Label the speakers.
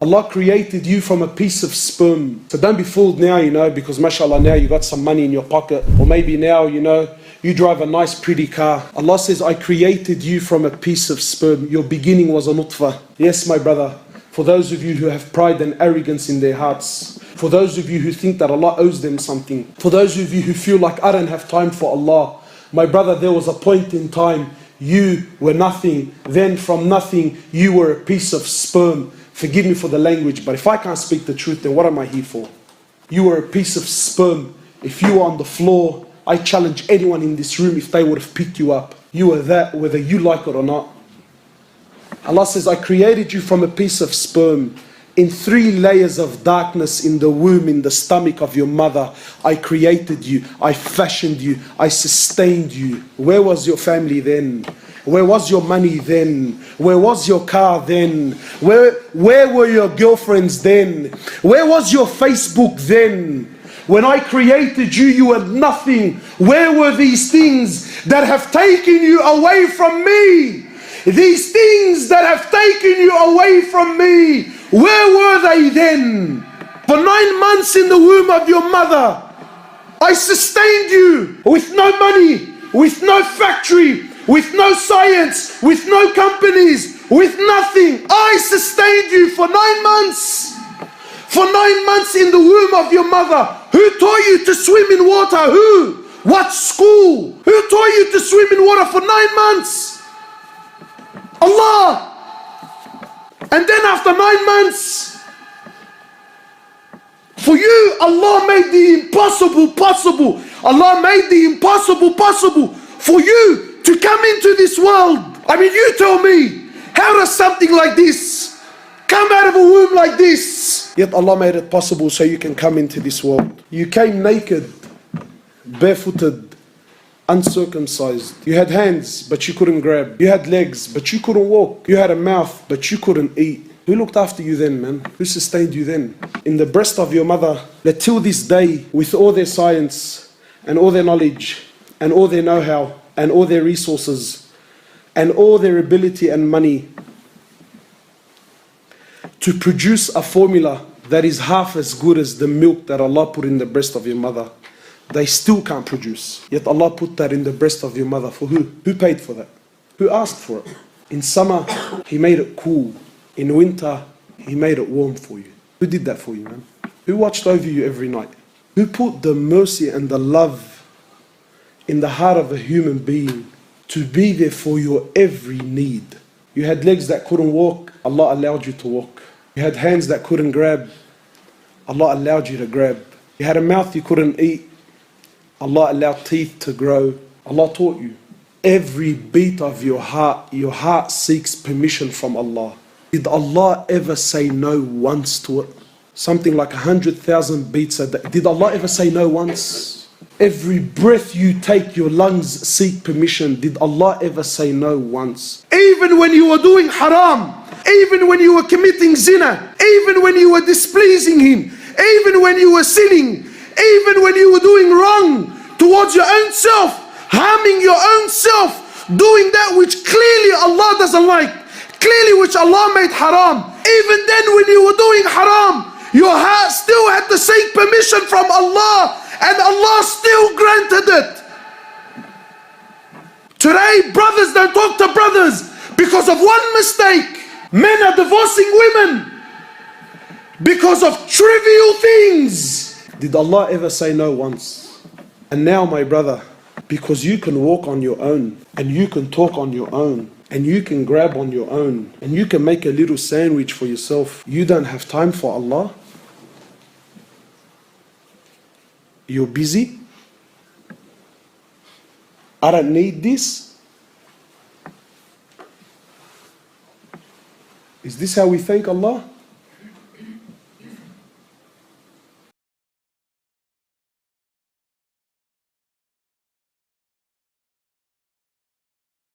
Speaker 1: Allah created you from a piece of sperm. So don't be fooled now, because mashallah now you got some money in your pocket. Or maybe now, you drive a nice pretty car. Allah says, I created you from a piece of sperm. Your beginning was a nutfah. Yes, my brother. For those of you who have pride and arrogance in their hearts. For those of you who think that Allah owes them something. For those of you who feel like I don't have time for Allah. My brother, there was a point in time you were nothing. Then from nothing, you were a piece of sperm. Forgive me for the language, but if I can't speak the truth, then what am I here for? You were a piece of sperm. If you were on the floor, I challenge anyone in this room if they would have picked you up. You were that, whether you like it or not. Allah says, I created you from a piece of sperm. In 3 layers of darkness in the womb, in the stomach of your mother, I created you. I fashioned you. I sustained you. Where was your family then? Where was your money then? Where was your car then? Where were your girlfriends then? Where was your Facebook then? When I created you, you were nothing. Where were these things that have taken you away from me? These things that have taken you away from me, where were they then? For 9 months in the womb of your mother, I sustained you with no money, with no factory, with no science, with no companies, with nothing. I sustained you for 9 months. For 9 months in the womb of your mother. Who taught you to swim in water? Who? What school? Who taught you to swim in water for 9 months? Allah. And then after 9 months, for you, Allah made the impossible possible. Allah made the impossible possible for you to come into this world. I mean, you tell me, how does something like this come out of a womb like this? Yet Allah made it possible so you can come into this world. You came naked, barefooted, uncircumcised. You had hands, but you couldn't grab. You had legs, but you couldn't walk. You had a mouth, but you couldn't eat. Who looked after you then, man? Who sustained you then? In the breast of your mother, that till this day, with all their science, and all their knowledge, and all their know-how, and all their resources, and all their ability and money, to produce a formula that is half as good as the milk that Allah put in the breast of your mother, they still can't produce. Yet Allah put that in the breast of your mother. For who? Who paid for that? Who asked for it? In summer, He made it cool. In winter, He made it warm for you. Who did that for you, man? Who watched over you every night? Who put the mercy and the love in the heart of a human being to be there for your every need? You had legs that couldn't walk, Allah allowed you to walk. You had hands that couldn't grab, Allah allowed you to grab. You had a mouth you couldn't eat, Allah allowed teeth to grow. Allah taught you. Every beat of your heart seeks permission from Allah. Did Allah ever say no once to it? Something like 100,000 beats a day. Did Allah ever say no once? Every breath you take, your lungs seek permission. Did Allah ever say no once? Even when you were doing haram, even when you were committing zina, even when you were displeasing Him, even when you were sinning, even when you were doing wrong towards your own self, harming your own self, doing that which clearly Allah doesn't like, clearly which Allah made haram. Even then when you were doing haram, your heart still had to seek permission from Allah, and Allah still granted it. Today, brothers don't talk to brothers because of one mistake. Men are divorcing women because of trivial things. Did Allah ever say no once? And now, my brother, because you can walk on your own, and you can talk on your own, and you can grab on your own, and you can make a little sandwich for yourself, you don't have time for Allah? You're busy? I don't need this? Is this how we thank Allah?